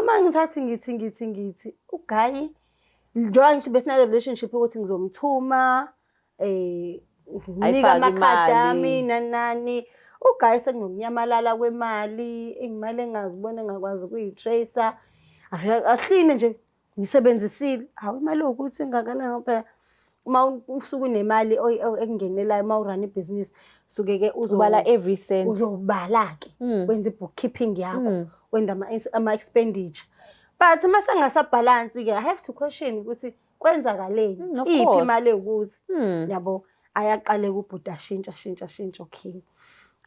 Mangithathi ngithi uGayi njengoba ngisho besina relationship ukuthi ngizomthuma nginika amakhadi ami nani uGayi sekunokunyamalala kwemali imali engazibona engakwazi ukuyitracer ahlini nje ngisebenzisile hawu imali ukuthi ingakanani phela uma usuku unemali ekungenelayo uma urun ibhizinisi suke ke uzobala every cent uzobala ke wenza ibookkeeping yakho wenda ama expenditure but mase ngasabhalansi ke I have to question ukuthi kwenzakaleni iphi imali ukuthi yabo ayaqale kubhuda shintsha okay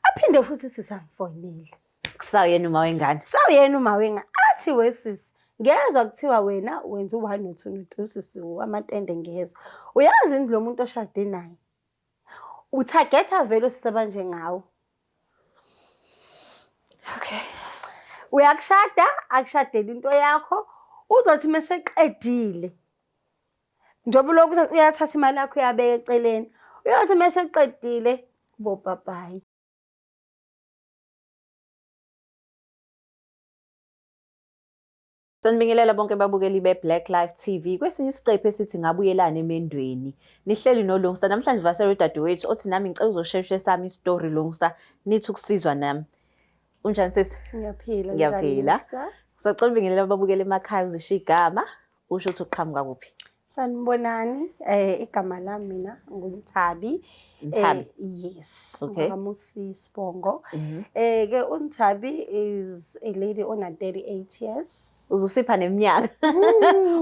aphinde futhi sisamfonile kusawuyena uma wengane athi wesisi ngezwe kuthiwa wena wenza u1 no2 no3 sisi amatende ngezwe uyazi indlu lo muntu oshade naye utargeta vele sisebanje ngawo okay uyakushada akushadela into yakho uzothi meseqedile njengoba lokhu uyathatha imali yakho uyabeka eceleni uyothi meseqedile bo bye. Sanibingelela bonke babukeli beBlack Life TV. Kwesinye isiqephu esithi ngabuyelana emendweni. Nihleli noLungisa namhlanje vasere dadewethu othi nami ngicela uzoshare sami istory Lungisa nithi ukusizwa nami. Unjani sisi? Ngiyaphila. Sacela ubingelela ababukeli emakhaya uzisho igama usho ukuthi uqhamuka kuphi. Sanibonani igama lami mina nguNthabi. Yes. Okay. Ngamusi Sibongo. Ke uNthabi is a lady on 38 years. Uzusipha neminyaka.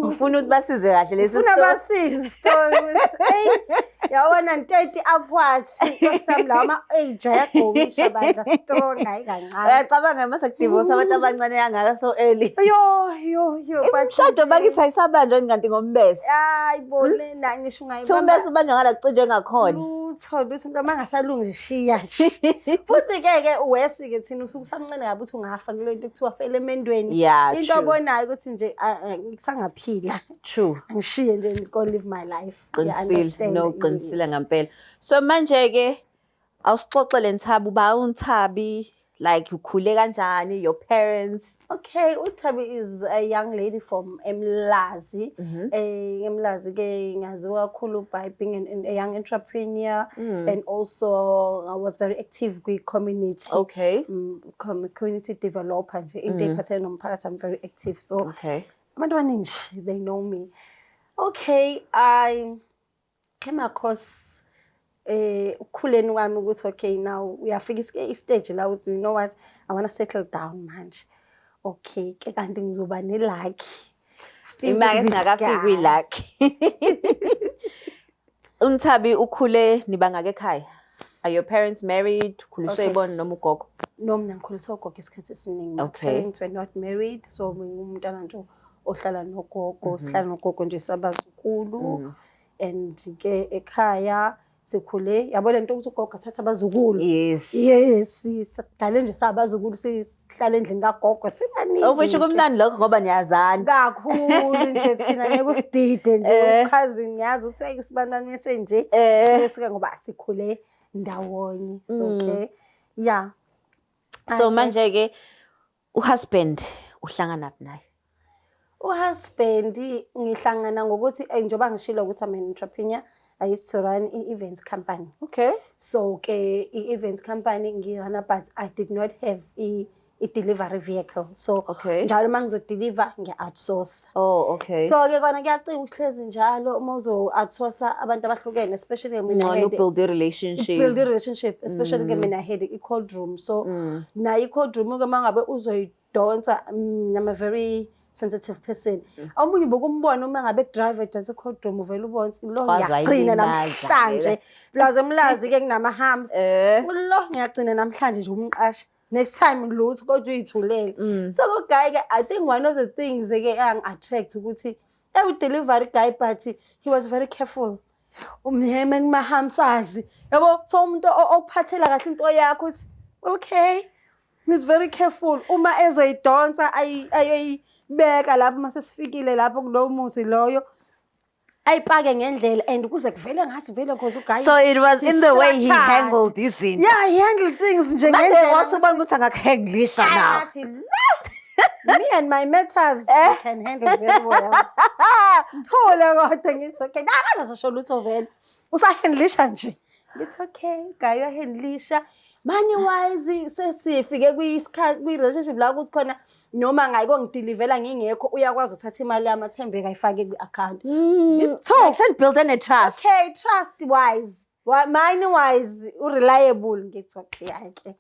Ufuna ukuthi basizwe kahle lesi story. Ufuna basize story. Yawona 30 upwards kusami lawa ama age ayagomisha bandla strong hayi kancane. Uyacabanga mase kudivorce abantu abancane yangaka so early. Yo. Imshado bakithi ayisabanjwa kanti ngombese. Hayi bolena ngisho ungayibamba. Thumbese ubanjwa ngala kucijwe ngakhona. Lutho umuntu mangasalungi shiya nje. Futhi ke uwesi ke thina usuku samncane kabi uthi ungafa kule nto kuthiwa fele emendweni. Into obonayo ukuthi nje ngisangaphila. True. Ngishiye nje go live my life. Qinisile ngempela. So manje ke awusixoxele Nthabi uba uNthabi like ukhule kanjani your parents. Okay, uNthabi is a young lady from Emlazi. Emlazi ke ngaziwa kakhulu by being a young entrepreneur and also I was very active with community. Okay. Community developer nje into ephathele nomphakathi I'm very active so okay. Abantu abaningi they know me. Okay, I came across ukhuleni wami ukuthi okay now uyafika istage la uthi you know what I want to settle down manje. Okay ke kanti ngizoba nelucky. Imake singakafiki kwilucky. uNthabi ukhule nibangaka ekhaya. Are your parents married? Ukhuliswe ibona noma ugogo? No mina ngikhuliswe ugogo isikhathi esiningi. My parents were not married so ngumntana nje ohlala nogogo sihlala nogogo nje sabazukulu and ke ekhaya sikhule yabona into ukuthi ugogo athatha abazukulu. Yes sidale nje sabazukulu sihlala endlini kagogo sibaningi. Ubusho kumnandi lokho ngoba niyazana kakhulu nje thina ngeke usidide nje ukhazi ngiyazi ukuthi ayike sibantwana bese nje sike ngoba sikhule ndawonye so ke yeah. So manje ke uhusband uhlangana naye. Uhusband ngihlangana ngokuthi njengoba ngishilo ukuthi I'm an entrepreneur. I used to run an events company. Okay. So ke events company ngirana but I did not have a delivery vehicle. So njalo mangizo deliver ngi-outsource. Oh okay. So ke kona kuyacika ukuhlezi njalo uma uzo outsource abantu abahlukene especially mina build a relationship. Especially ke mina head i-cold room. So na i-cold room ke mangabe uzoyidonsa I'm a very sensitive person. Omunye bokumbona uma ngabe driver edonsa cold room uvela ubona lo ngiyagcina namhlanje. Plaza Emlazi ke kunama hams. Lo ngiyagcina namhlanje nje umqasha. Next time lutho kodwa uyithulele. So go guy ke I think one of the things ke attract ukuthi delivery guy but he was very careful. Umhema mahamsazi. Yabo so umuntu okuphathela kahle into yakho uthi okay. He's very careful. Uma ezoyidonsa beka lapho mase sifikile lapho kulowo muzi loyo ayipake ngendlela and kuze kuvele ngathi vele because uGayi. So it was in the way he handled this in. Yeah, he handled things nje ngendlela. Wasubona ukuthi angakuhandlisha now. Me and my matters can handle very well. Ngithole kodwa ngithi okay, nakazasho lutho vele. Usahandlisha nje. Ngithi okay, guy uyahandlisha. Money wise sesifike kuyisikhathi kwi-relationship la ukuthi khona noma ngayiko ngidilivela ngingekho uyakwazi uthatha imali yami athembeka ayifake kwi-account. Like building a trust. Okay, trust wise. Money wise ureliable ngithi okay ayike.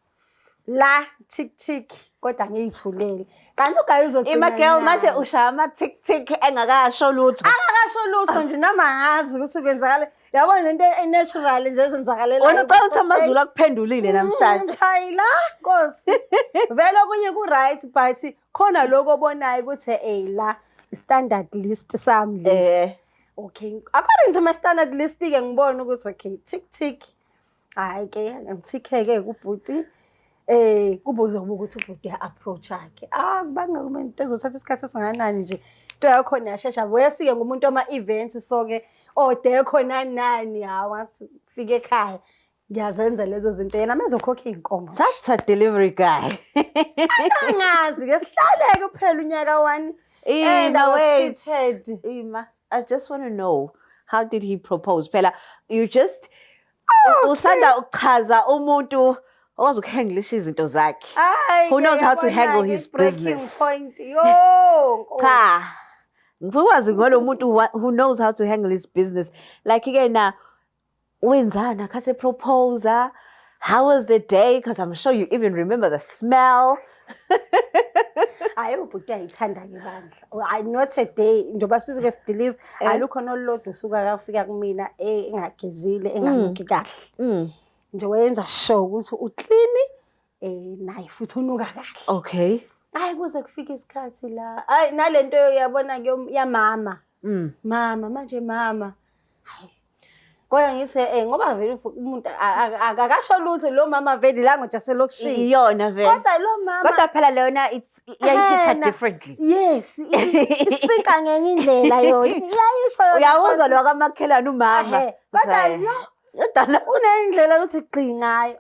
La tick kodwa ngiyithulele. Kanti ugayi uzogcina. Girl manje ushaya ama tick engakasho lutho. Akakasho lutho nje noma ngazi ukuthi kwenzakala. Yabona lento e-natural nje senzakalela. Wena ucela ukuthi amazulu akuphendulile namhlanje. Chayila Nkosi. Vele okunye ku right but khona lokho obonayo ukuthi la standard list sami lesi. Okay. According to my standard list ke ngibona ukuthi okay tick. Hayi ke ngithike kubhuti. Kubuze ukuthi ubhuti approach yakhe. Kubanga umuntu ezothatha isikhathi esinganani nje. Into yakho yashesha. Wesike ngumuntu ama events so ke ode khona nani wathi fike ekhaya. Ngiyazenza lezo zinto yena mezokhokha inkomo. Thatha delivery guy. Angazi ke sihlaleke kuphela unyaka 1. Wait. Ima, I just want to know, how did he propose? Phela you just usanda uchaza umuntu owazi ukuhandlisha izinto zakhe. Who knows how to handle his business? Yo. Cha. Ngikwazi ngolo muntu who knows how to handle his business. Like again na wenzana kase proposer. How was the day? Because I'm sure you even remember the smell. Ubhuti uyayithanda ke bandla. I not a day njoba sifike sideliver alukho nolodo usuka kafika kumina engagezile enganuki kahle. Nje wenza sure ukuthi uclean naye futhi unuka kahle. Okay. Kuze kufike isikhathi la. Nalento yabona ke yamama. Mama manje mama. Kodwa ngithi ngoba vele umuntu akakasho lutho lo mama vele la ngoja selokishini. Iyona vele. Kodwa lo mama. Kodwa phela lona iyayithatha differently. Yes. Isinka ngenye indlela yona. Iyayisho yona. Uyawuzwa lo kamakhelana umama. Kodwa lo unendlela ukuthi gqingayo.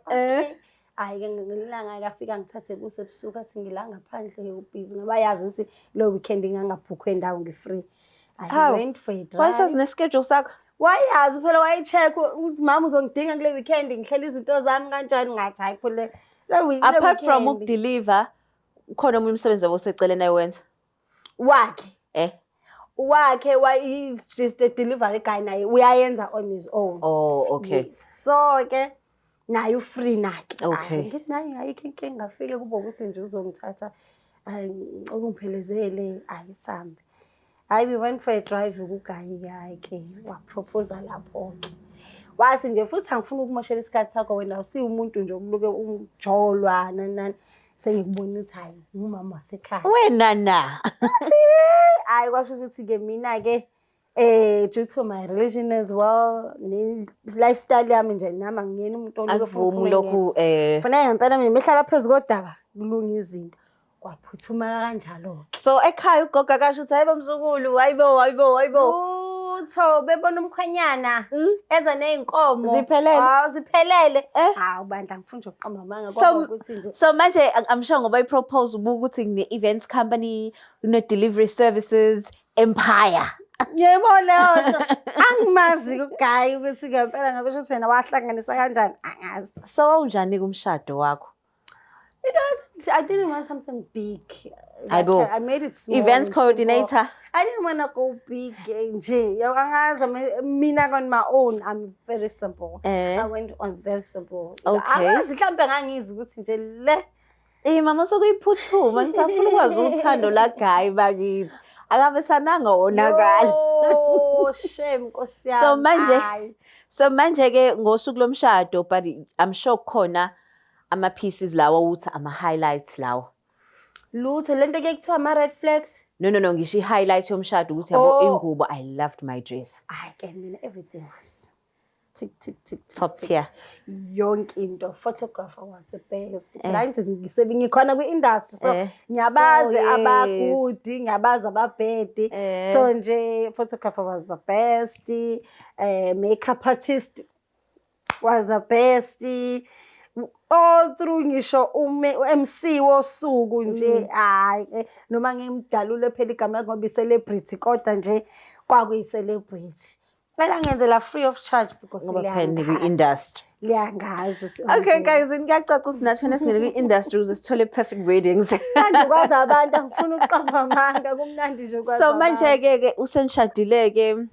Hayi ke ngelanga ngafika ngithathe kuse ebusuku athi ngila ngaphandle ubhizi ngoba yazi ukuthi lo weekend ngangabhukwe endawo ngifree. I went for a drive. Why says neschedule sakho? Wayazi phela wayicheck ukuthi mama uzongidinga kule weekend ngihlela izinto zami kanjani ngathi hayi phela le weekend. Apart from ukudeliver khona umuntu umsebenzi oseceleni ayenza. Wakhe he's just a delivery guy naye uyayenza on his own. Oh okay. Yes. So ke naye ufree nakhe. Okay. Ngithi naye ayikho inkinga ngafike kubo ukuthi nje uzongithatha ukungiphelezele ayisambe. We went for a drive kugayi yakhe waproposa lapho ke. Wathi nje futhi angifuni ukumoshela isikhathi sakho wena usi umuntu nje ukuluke ujolwa nani sengikubona ukuthi hayi umama wasekhaya. Wena na. Kwasho ukuthi ke mina ke due to my religion as well ne lifestyle yami nje nami ngiyena umuntu oluke futhi lokhu Funa ngempela mina mehlala phezulu kodaba kulunga izinto. Waphuthuma kanjalo. So ekhaya ugoga kasho uthi hayibo mzukulu hayibo. Utho bebona umkhwenyana eza nezinkomo. Ziphelele. Ziphelele. Ubandla ngifuna nje ukuqamba amanga kodwa ukuthi nje. So manje I'm sure ngoba ipropose ukuthi ngine events company, une delivery services, empire. Yebo leyo angimazi ugayi ukuthi ngempela ngabe shothi yena wahlanganisa kanjani angazi. So unjani kumshado wakho? I didn't want something big. I made it small. Events coordinator. I didn't want to go big. Mina on my own, I'm very simple. I went on very simple. Okay. Mama sokuyiphuthuma ngisafuna ukwazi uthando la guy bakithi. Akabe sananga wonakala. Oh, shame Nkosi yami. So manje ke ngosuku lomshado but I'm sure khona ama pieces lawo uthi ama highlights lawo. Lutho lento ke kuthiwa ama red flags. No ngisho highlight yomshado ukuthi yabo ingubo I loved my dress. Ke mina everything was tick top tier. Yonke into photographer was the best. Client ngikhona kwi industry so ngiyabazi abagudi ngiyabazi ababhedi so nje photographer was the best. Makeup artist was the best. all through ngisho uMC wosuku nje hayi noma ngimdalule phela igama ngoba i-celebrity kodwa nje kwakuyi-celebrity. Phela ngenzela free of charge because ngoba phela kwi-industry. liyangazi. Okay guys, ngiyacaca ukuthi nathi fanele singene kwi-industry ukuze sithole perfect ratings. Manje ukwazi abantu angifuna ukuqamba amanga kumnandi nje ukwazi. So manje-ke usenishadile-ke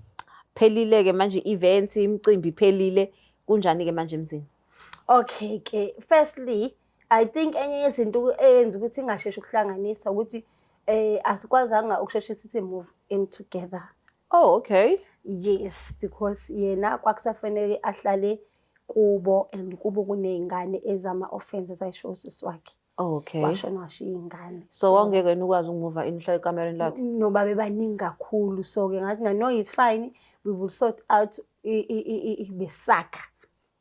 phelile-ke manje i-event imicimbi phelile kunjani-ke manje emzini? Okay ke firstly I think enye yezinto eyenza ukuthi ingasheshe ukuhlanganisa ukuthi asikwazanga ukusheshisa sithi move in together. Oh okay. Yes, because yena kwakusafanele ahlale kubo and kubo kuney'ngane ezama-offenses ayisho usisi wakhe. Okay. Washona washiya iy'ngane. So wangeke ukwazi ukumuva in uhlale ekamereni lakhe? Noba bebaningi kakhulu, so-ke ngathi no it's fine, we will sort out besakha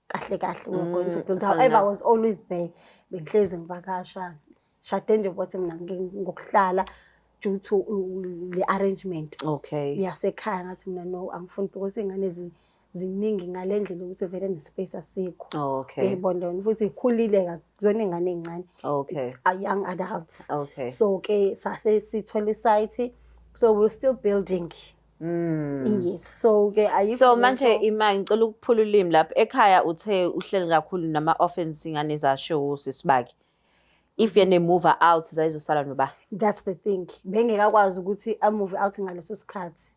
kahle kahle we're going to build. However, I was always there. Bengihlezi ngivakasha. Shade nje futhi mina ngokuhlala due to the arrangement. Okay. Yasekhaya ngathi mina no angifuni because ingane ziningi ngalendlela ukuthi vele nespace asikho. Okay. Yebona futhi ikhulile kuzona ingane ezincane. Okay. It's a young adults. Okay. So ke sase sithole site, so we're still building. Yes. So ke ayikho. So manje ima ngicela ukuphula ulimi lapha ekhaya uthe uhleli kakhulu nama offense ingane zasho sisibaki. If yena move out zayizosala noba. That's the thing. Bengekakwazi ukuthi a move out ngaleso sikhathi.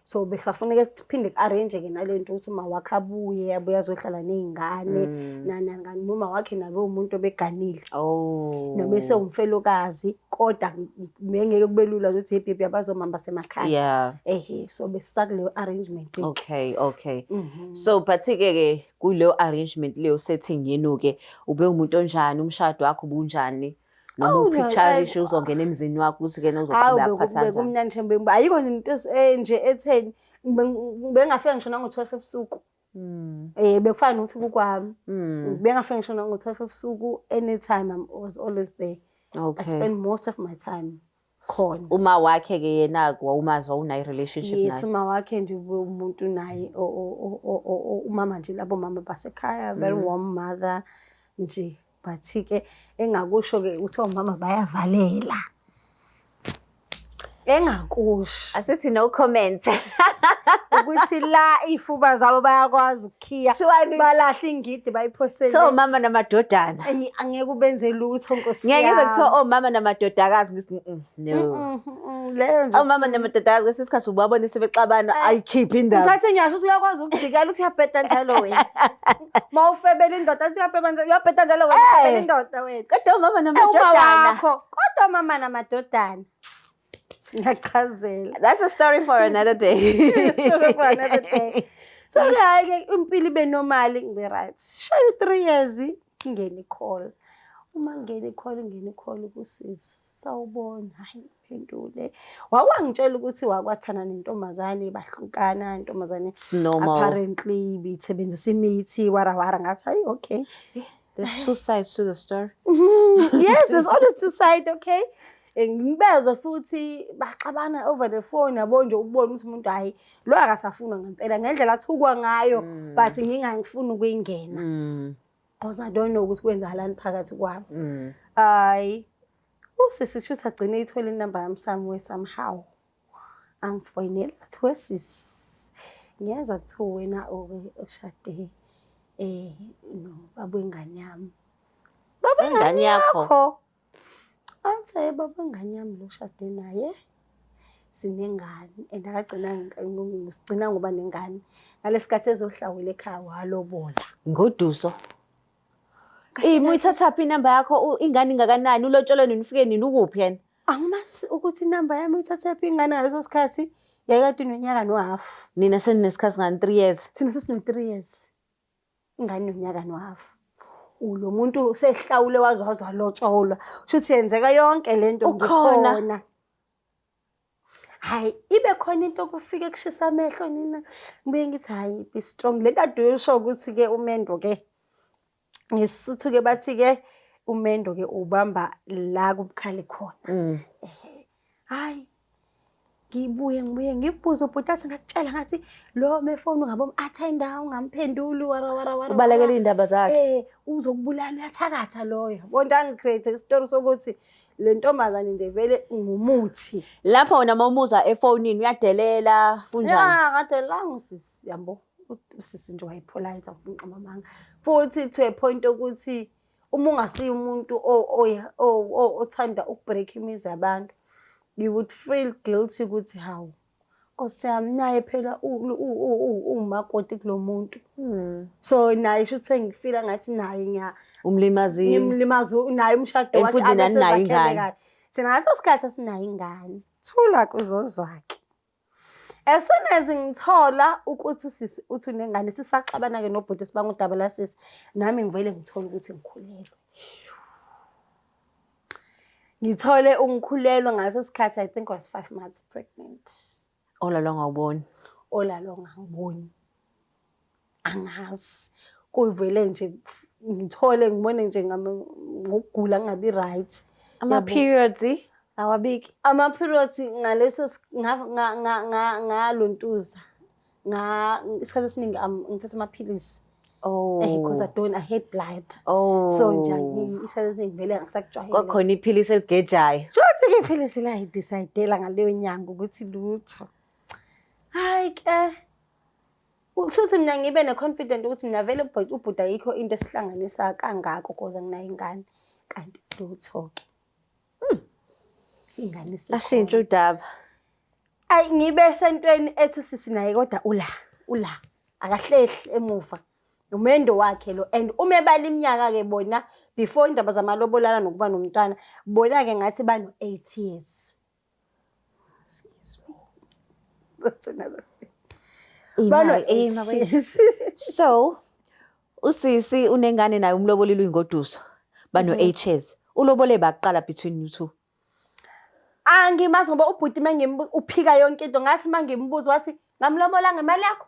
So bekufanele kuphinde ku-arrange ke nalento ukuthi uma wakhe abuye azohlala nezingane nangani noma wakhe nabe umuntu obeganile. Oh. Noma umfelokazi kodwa ngeke kube lula ukuthi happy abazomamba semakhaya. Yeah. So besakule arrangement. Okay. So bathi-ke kuleyo arrangement leyo setting yenu ke ube umuntu onjani umshado wakho ubunjani? Noma upicture isho uzongena emzini wakho ukuthi ke uzoqhubeka ukuphatha kanjani? Kumnandi nje ayikho into nje etheni bengafika ngisho nango-12 ebusuku. Bekufana nokuthi kukwami. Bengafika ngisho nango-12 ebusuku anytime I was always there. Okay. I spend most of my time khona. Uma wakhe ke yena wawumazi wawunayo relationship naye? Yes, uma wakhe nje umuntu naye umama nje labo mama basekhaya, very warm mother nje. Bathi-ke engakusho-ke ukuthi omama bayavalela. Engakusho. Asithi no comment. Ukuthi la ifuba zabo bayakwazi ukukhiya. Balahla ingidi bayiphosele. So mama namadodana. Angeke ubenze lutho Nkosi. Ngeke sekuthiwa omama namadodakazi ngithi no. Leyo nje. Omama namadodakazi kwesikhathi ubabona sebexabana ayikhiphi indaba. Ngithathe nyasho ukuthi uyakwazi ukujikela uthi uyabheda njalo wena. Mawufebela indoda uthi uyabheda njalo wena ufebela indoda wena. Kodwa omama namadodana. Kodwa omama namadodana. Ngiyachazela. That's a story for another day. Story for another day. So hayi ke impilo ibe normal ngibe right. Show 3 years ngene call. Uma ngene call kusisi. Sawubona hayi phendule. Wawangitshela ukuthi wakwathana nentombazane bahlukana intombazane apparently bithebenzisa imithi warawara ngathi hayi okay. There's 2 sides to the story. Yes, there's always 2 sides, okay? Ngibezwe futhi baxabana over the phone yabo nje ukubona ukuthi umuntu hayi lo akasafuna ngempela ngendlela athukwa ngayo but ngingangifuni ukuyingena. Because I don't know ukuthi kwenzakalani phakathi kwabo. Hayi usisi shothi agcine ithola inamba yami somewhere somehow. Angifonela athi wesisi ngiyeza kuthiwa wena ushade no baba ingane yami. Baba ingane yakho. Athi baba ingane yami lo shade naye sinengane and akagcina ngoba nengane ngalesikhathi ezohlawula ekhaya walobola ngoduso. Uyithatha phi inamba yakho ingane ingakanani ulotsholwe nini ufike nini ukuphi yena? Angimazi ukuthi inamba yami uyithatha phi ingane ngaleso sikhathi yayikade nonyaka nohalf. Nina seninesikhathi ngani 3 years? Thina sesino 3 years. Ingane nonyaka nohalf. Lo muntu usehlawule wazwa lotsholwa. Shuthi yenzeka yonke lento ngikhona. Hayi ibe khona into kufike kushisa amehlo nina ngibuye ngithi hayi be strong. Le kade uyisho ukuthi ke umendo ke ngesithu ke bathi ke umendo ke ubamba la kubukhali khona. Hayi ngibuye ngibuze ubhuti athi ngakutshela ngathi lo mefoni ungabe umathenda ungamphenduli wara. Ubalekela iy'ndaba zakhe. Uzokubulala uyathakatha loyo. Bonke angicreate isitori sokuthi le ntombazane nje vele ngumuthi. Lapho wena mawumuza efonini uyadelela kunjani? Kade la ngusisi yabo. Usisi nje wayipolite awufunqa amanga. Futhi to a point ukuthi uma ungasiyo umuntu othanda ukubreak imizi yabantu, you would feel guilty ukuthi hawu Nkosi yami naye phela umakoti kulo muntu. So naye should sengifila ngathi naye umlimazile. Ngimlimaza naye umshado wakhe nayo ingane. Thina ngaso isikhathi asinayo ingane. Thula kuzozwakhe. As soon as ngithola ukuthi usisi uthi unengane sisaxabana ke nobhuti sibanga udaba la sisi nami ngivele ngithola ukuthi ngikhulelwe. Ngithole ungikhulelwa ngaso isikhathi I think I was 5 months pregnant. Olalong awuboni. Olalong angiboni. Angazi. Kuvele nje ngithole ngibone nje ngokugula ngingabi right. Ama periods awabiki. Ama periods ngaleso ngalontuza. Isikhathi esiningi ngithatha amaphilisi. Because I hate blood. So njani isikhathi esiningi vele ngisakujwayele. Kwakhona iphilisi eligejayo. Shothi iphilisi la idecide ngaleyo nyanga ukuthi lutho. Hayi ke. Ukuthi mina ngibe neconfident ukuthi mina vele ubhuda yikho into esihlanganisa kangako because nginayo ingane kanti lutho ke. Ingane isikho. Ashintsha udaba. Ayi ngibe sentweni ethu sisi naye kodwa ula akahlehli emuva. Umendo wakhe lo and uma ebala iminyaka ke bona before indaba zamalobolana nokuba nomntwana bona ke ngathi bano 8 years. So usisi unengane naye umlobolile uyingoduso bano 8 years. Ulobole baqala between you two. Angimazi ngoba ubhuti uphika yonke into ngathi mangimbuza wathi ngamlobola ngemali yakho.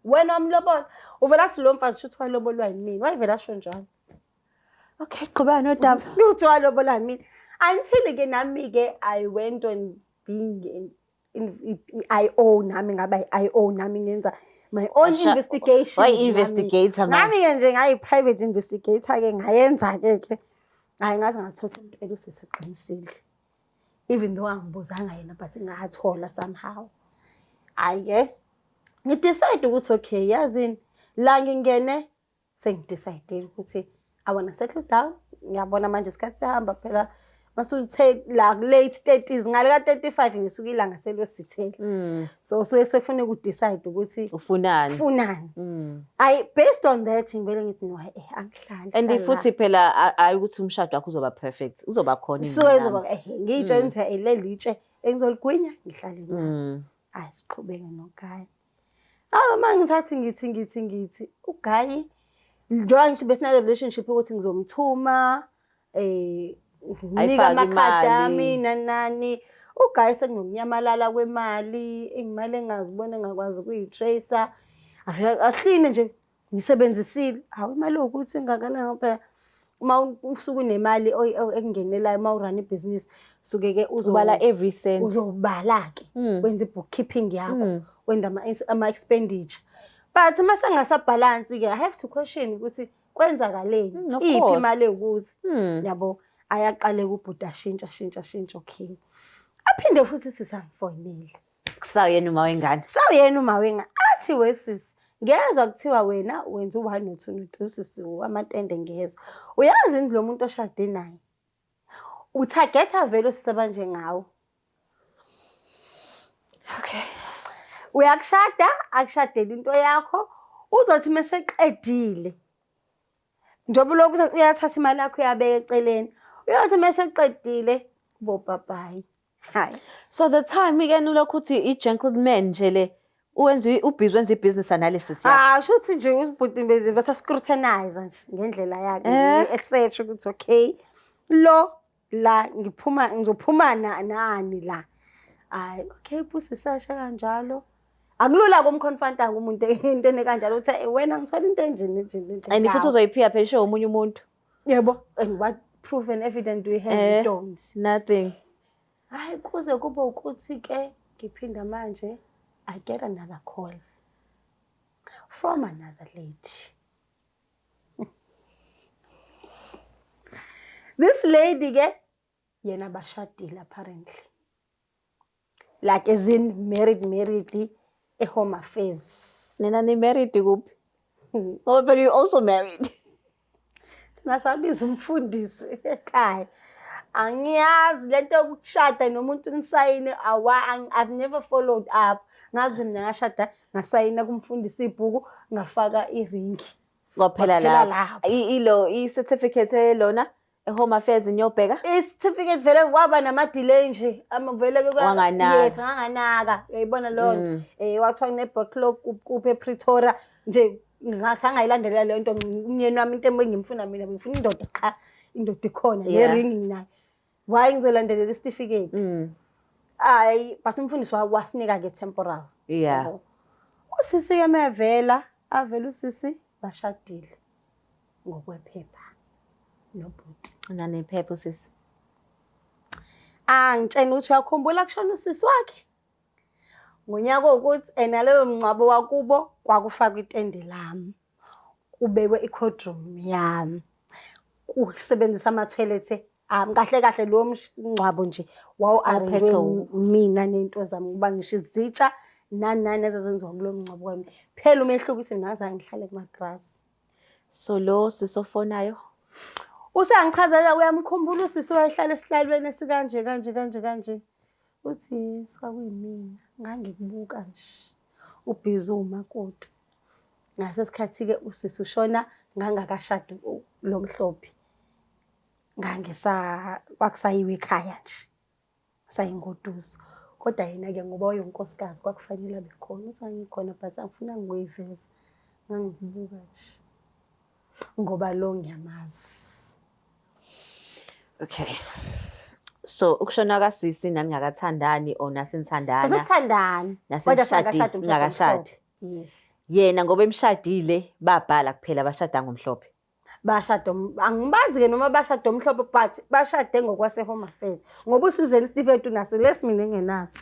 Wena wamlobola uvela athi lo mfazi shuthi walobolwa yimini wayivela asho njalo. Okay, qhubeka nodaba. Uthi walobolwa yimini until ke nami ke I went on being in IO nami ngaba IO nami ngenza my own investigation. Why investigator man? Nami nje ngayi private investigator ke ngayenza ke hayi ngathi ngathotha impela usesiqinisile. Even though angibuzanga yena but ngathola somehow. Ayike ngidecide ukuthi okay yazini la ngingene sengidecide ukuthi I want to settle down. Ngiyabona manje isikhathi sihamba phela masuthe la late 30s ngale ka 35 ngisuka ilanga selosithele. So sefuna ukudecide ukuthi ufunani. I based on that ngivele ngithi no angihlali. And futhi phela ayukuthi umshado wakho uzoba perfect. Uzoba khona so ezoba ngitshe ngithi elelitshe engizoligwinya ngihlale naye. Hayi siqhubeke noGayi. Mangithathi ngithi uGayi njengoba ngisho besina relationship ukuthi ngizomthuma nika amakhadi ami nani uGayi sekunomnyamalala kwemali engimali engazibona engakwazi ukuyitracer ahline nje ngisebenzisile hawu imali ukuthi ngakanani phela uma usuku unemali ekungenelayo uma urun ibusiness suke ke uzobala every cent uzobala ke wenza bookkeeping yakho wenda ama expenditure but mase ngasabalance ke I have to question ukuthi kwenzakaleni iphi imali ukuthi yabo ayaqale kubhuda shintsha okay aphinde futhi sisangifonile kusawuyena uma wengane athi wesisi ngezwe kuthiwa wena wenza u1 no2 no3 sisi amatende ngezwe uyazi indlu lomuntu oshade naye utargeta vele sisebanje ngawo okay uyakushada akushadela into yakho uzothi meseqedile njobo lokhu uyathatha imali yakho uyabeka eceleni uyothi meseqedile bo bye hayi so the time again ulokhu uthi i-gentleman nje le uwenza ubhizi business analysis yakho shuthi nje ubhuti bese scrutinize nje ngendlela yakhe etc ukuthi okay la ngizophuma nani la okay busi sasha kanjalo akulula kumconfronta umuntu into ekanjalo uthi wena ngithola into enjini and futhi uzoyiphiya phela show umunye umuntu yebo and what proof and evidence do we have? We don't. Nothing. Hayi kuze kube ukuthi ke ngiphinda manje, I get another call from another lady. This lady ke yena bashadile apparently. Like as in married e-Home Affairs. Nina ni married kuphi? Oh, but you also married. Nasabiza umfundisi ekhaya. Angiyazi lento yokushada nomuntu nisayine I've never followed up. Ngazi mina ngashada ngasayina kumfundisi ibhuku ngafaka iring. Kwaphela la. I-certificate lona e-Home Affairs nyobheka? I-certificate vele waba nama-delay nje. Vele Wanganaka. Yes, nganganaka. Uyayibona lona. Wathiwa ne-backlog kuphe ePretoria nje ngisangayilandelela le nto umyeni wami into engimfuna mina ngifuna indoda cha indoda ikhona ne-ring nginayo. Why ngizolandelela i-certificate? Hayi, but umfundisi wasinika ke temporal. Yeah. Usisi ke mevela, avela usisi bashadile ngokwephepha nobhuti. Nanephepha usisi. Ngitshela ukuthi uyakhumbula kushona usisi wakhe. Ngonyaka ukuthi enalelo mncwabo wakubo kwakufakwa itende lami. Kubekwe i-courtroom yami. Kusebenzisa ama-toilet kahle kahle lo mncwabo nje wawu-arrange mina nento zami kuba ngisho izitsha nani ezazenziwa kulo mncwabo wami. Phela umehlukisi mina ngazange ngihlale kumagrasi. So lo sisofonayo Usangichazela uyamkhumbula usisi wayehlala esihlalweni esikanje. Uthi yes kwakuyimina ngangikubuka nje ubhizi umakoti. Ngaso isikhathi ke usisi ushona ngangakashadi lo mhlophe. Kwakusayiwe ekhaya nje. Sayingoduso. Kodwa yena ke ngoba wayenkosikazi kwakufanele abe khona. Uthi angikhona but angifuna ngiyiveza. Ngangikubuka nje. Ngoba lo ngiyamazi. Okay. So ukushona kasisi naningakathandani or nasenithandana? Sasithandana. Ngakashadi. Yes. Yena ngoba emshadile babhala kuphela bashada ngomhlophe. Bashada angibazi ke noma bashada omhlophe but bashade ngokwase Home Affairs. Ngoba usizele isitifiketi naso lesimini engenaso.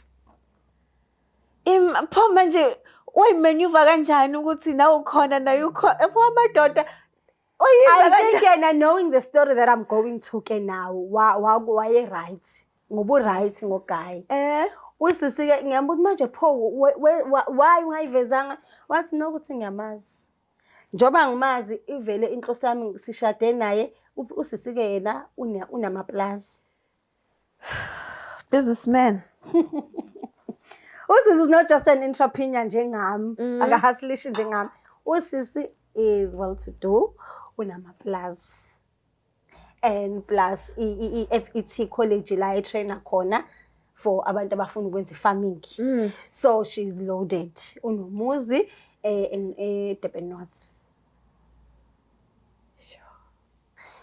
Pho manje wayimaneuver kanjani ukuthi nawe ukhona naye ukhona amadoda I think yena knowing the story that I'm going to ke now waye right ngoba right ngoguy usisi ke ngiyambuza manje pho why ungayivezanga wathi nokuthi ngiyamazi njoba ngimazi ivele inhloso yami sishade naye usisi ke yena unamaplaza businessman. Usisi is not just an entrepreneur njengami akahuslish njengami usisi is well to do unamaplaza and plus i-FET college la trainer khona for abantu abafuna ukwenza farming. So she's loaded. Unomuzi in Durban North.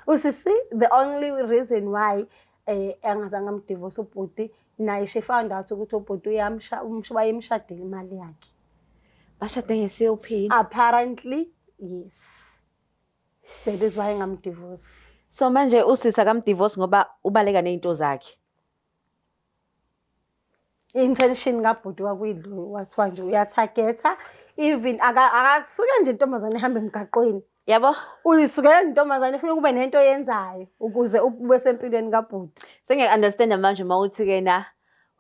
Usisi the only reason why angazange amdivorce ubhuti naye she found out ukuthi ubhuti wayemshadile imali yakhe. Bashade nge-COP. Apparently yes. That is why ngamdivorce. So manje usisi akamdivorce ngoba ubaleka nezinto zakhe. Intention kabhuti wakuyidlo wathiwa nje uyatargeta even akasuke nje intombazane ihamba emgaqweni. Yabo? Uyisukela intombazane ufuna kube nento yenzayo ukuze ube sempilweni kabhuti. Sengeke understand manje mawuthi ke na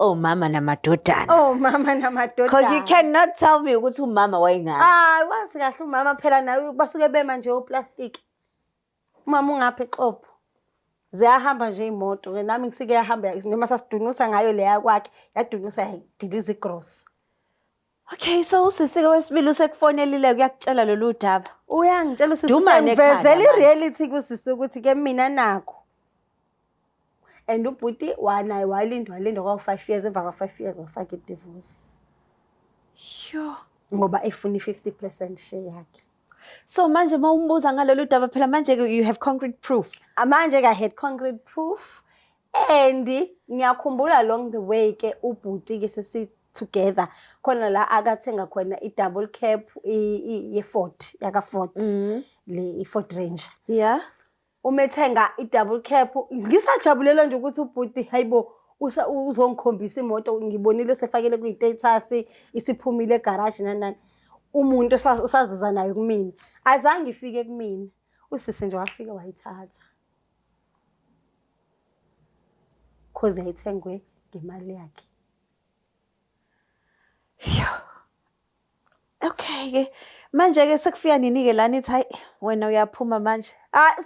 mama namadodana. Mama namadodana. Because you cannot tell me ukuthi umama wayengani. Wazi kahle umama phela nawe basuke bema nje oplastic. Umama ungapha exopho. Ziyahamba nje imoto ke nami ngisike yahamba noma sasidunusa ngayo leya kwakhe yadunusa yadiliza igross. Okay, so usisi wesibili usekufonelile kuyakutshela lolu daba. Uyangitshela usisi ngivezela ireality kusisi ukuthi ke mina nakho. And ubhuti wanaye walindwa kwa 5 years emva kwa 5 years wafaka i-divorce. Yo, ngoba efuna i-50% share yakhe. So manje mawumbuza ngalolu daba phela manje you have concrete proof. Manje I had concrete proof and ngiyakhumbula along the way ke ubhuti ke sesi together khona la akathenga khona i-double cab ye-Ford yaka Ford le i-Ford Ranger. Yeah. Umethenga i-double cab ngisajabulela nje ukuthi ubhuti hayibo uzongikhombisa imoto ngibonile sefakele kwi-status isiphumile egarage nani umuntu usazuza nayo kumina azange ifike kumina usisi nje wafika wayithatha cause yayithengwe ngemali yakhe. Okay ke manje ke sekufika nini ke lana ithi hayi wena uyaphuma manje.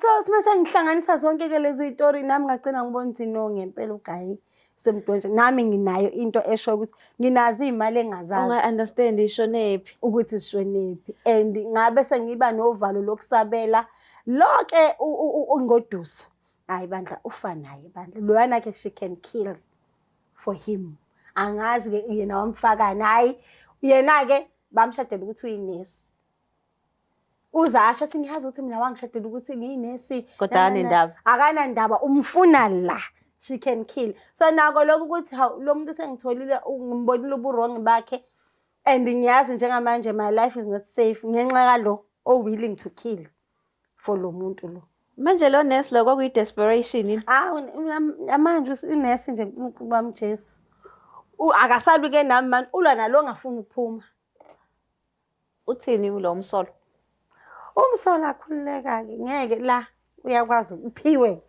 So simase ngihlanganisa zonke ke lezi story nami ngagcina ngibona ukuthi no ngempela uGayi semdonje nami nginayo into esho ukuthi nginazi imali engazazi. Unga understand ishonephi ukuthi sishonephi and ngabe sengiba novalo lokusabela lonke ungoduso. Hayi bandla ufa naye bandla loyana ke she can kill for him. Angazi ke yena wamfakani hayi yena ke bamshadela ukuthi uyinesi. Uzasho athi ngiyazi ukuthi mina wangishadela ukuthi ngiyinesi kodwa nendaba akana ndaba umfuna la she can kill. So nako lokho ukuthi lo muntu sengitholile ngimbonile ubuwrong bakhe and ngiyazi njengamanje my life is not safe ngenxa yalo willing to kill for lo muntu lo. Manje lo nurse lo kwakuyi desperation yini? Manje unesi nje uNkulunkulu Jesu. Akasabi ke nami manje ulwa nalo ngafuna ukuphuma. Uthini lo umsolo? Umsolo akhululeka ke ngeke la uyakwazi uphiwe.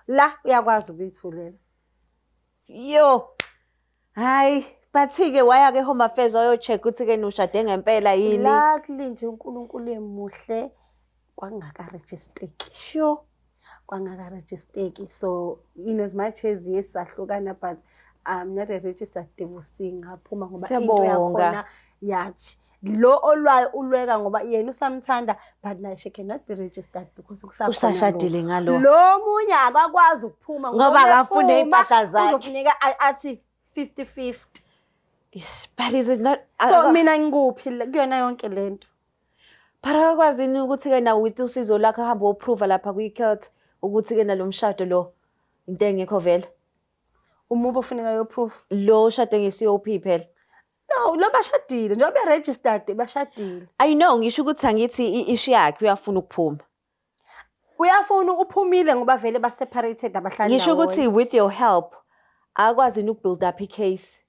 La uyakwazi ukuyithulela. Yo. Hayi, bathi ke waya ke Home Affairs wayo check ukuthi ke nushade ngempela yini? La kulinje uNkulunkulu emuhle kwangaka registreki. Sure. Kwangaka registreki so in as much as yes sahlukana but I'm not a registered divorcee ngaphuma ngoba into yakhona yathi lo olwayo ulweka ngoba yena usamthanda but naye she cannot be registered because usashadile ngalo lo munye akakwazi ukuphuma ngoba akafune impahla zakhe uzofunika athi 50-50 but is it not so mina ngikuphi kuyona yonke lento para kwazini ukuthi ke na with usizo lakho hamba uprove lapha kwi-court ukuthi ke nalomshado lo into engekho vele umubo ufuneka yo proof lo shade nge-COP phela. No, lo bashadile njengoba registered bashadile. I know ngisho ukuthi angithi ishi yakhe uyafuna ukuphuma. Uyafuna ukuphumile ngoba vele ba separated abahlali ngisho ukuthi with your help akwazi ukubuild up icase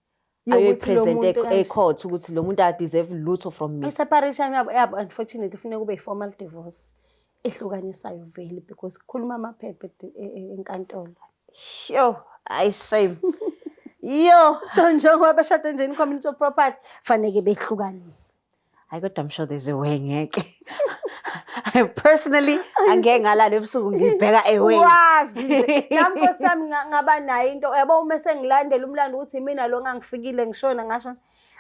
ayopresent ecourt ukuthi lo muntu deserve lutho from me. Separation yabo unfortunately kufanele kube formal divorce ehlukanisayo vele because kukhuluma amaphepha enkantolo. Yo, I shame. Yo, so njengoba bashade nje in community of property fanele behlukanise. I got I'm sure there's a way ngeke. I personally angeke ngalala ebusuku ngibheka away. Wazi nami nkosami ngaba nayo into yabo uma sengilandela umlando ukuthi mina lo ngangifikile ngishona ngasho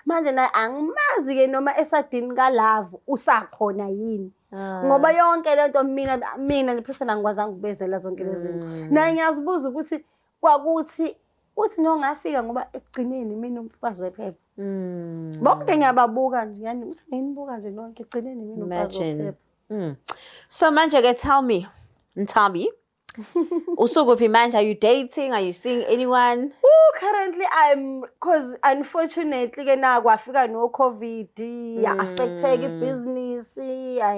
manje naye angimazi ke noma esadini kalove usakhona yini. Ngoba yonke lento mina nje personally angikwazanga ukubezela zonke lezi zinto. Naye ngiyazibuza ukuthi kwakuthi uthi no ngafika ngoba ekugcineni mina umfazi wephepha. Bonke ngiyababuka nje yani uthi nginibuka nje lonke ekugcineni mina umfazi wephepha. So manje ke tell me Nthambi usukuphi manje, are you dating, are you seeing anyone? Currently cause unfortunately ke na kwafika no COVID affected business.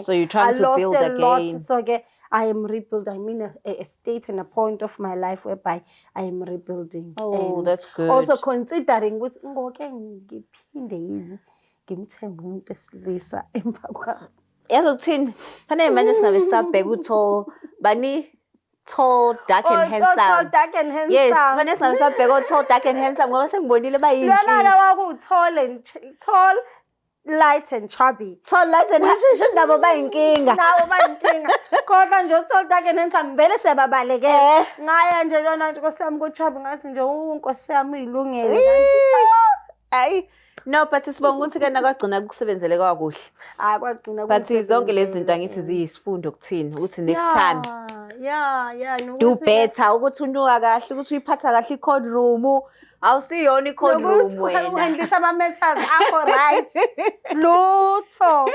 So you're trying to build again. So ke I am rebuilding. I'm in a state and a point of my life whereby I am rebuilding. Oh, and that's good. Also considering ukuthi ngoke ngiphinde yini ngimthemba umuntu esilisa emva kwami. Yazokuthini? Fanele manje singabe sisabheka uThol bani tall, dark and handsome. Tall, dark and handsome. Yes, fanele singabe sisabheka tall, dark and handsome ngoba sengibonile bayinhle. Lana waku tall, light and chubby. Tall, light and handsome nabo bayinkinga. Nabo bayinkinga. Kodwa nje tall, dark and handsome vele sebabaleke. Ngaya nje lona nkosiyami ku chubby ngathi nje unkosiyami uyilungele kanti. Hayi. No, but sibonga ukuthi ke nakagcina kusebenzele kwakuhle. Hayi kwagcina but zonke lezi zinto angithi ziyisifundo kuthini ukuthi next time. Yeah, do better ukuthi unuka kahle ukuthi uyiphatha kahle i-code room. Awusiyona i-code room wena. Ngisho ama-matters akho right. Lutho.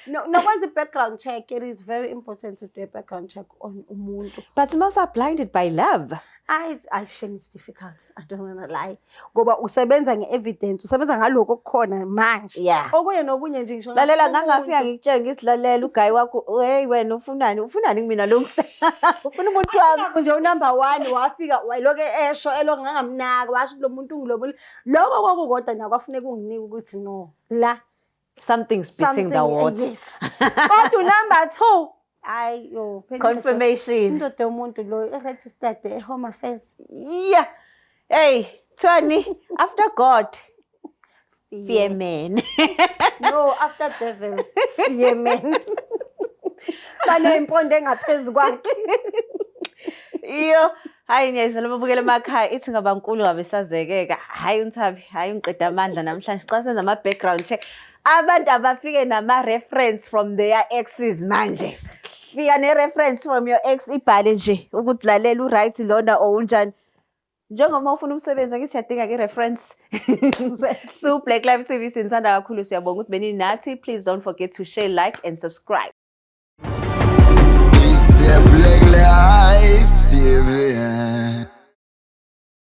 Nokwenza i-background check, it is very important to do a background check on umuntu. But most are blinded by love. I shame it's difficult. I don't wanna lie. Ngoba usebenza nge-evidence, usebenza ngaloko okukhona manje. Yeah. Okunye nokunye nje ngisho. Lalela ngangafika ngikutshela ngithi lalela ugayi wakho, hey wena ufunani kumina lo ufuna umuntu wami. Ngakho nje unumber 1 wafika wayiloke esho eloko ngangamnaka washo lo muntu ungilobole. Lokho kokukodwa nako kwafuneka unginike ukuthi no. La Something's beating the water. Yes. Kodwa number 2 ayo Confirmation. indoda yomuntu lo registered e-Home Affairs. Yeah. Hey, Tony, after God, fear man. No, after devil, fear man. Banempondo engaphezulu kwakhe. Iyo, hayi ngiyayizela babukela emakhaya ithi ngabankulu ngabe sazekeka. Hayi uNthabi, hayi ungiqeda amandla namhlanje xa senza ama background check. Abantu abafike nama reference from their exes manje. Fika ne reference from your ex ibhale nje ukuthi lalela uright lona or unjani. Njengoba ufuna umsebenzi ngithi siyadinga ke reference. So Black Live TV sinthanda kakhulu siyabonga ukuthi benini nathi. Please don't forget to share, like and subscribe. It's the Black Live TV.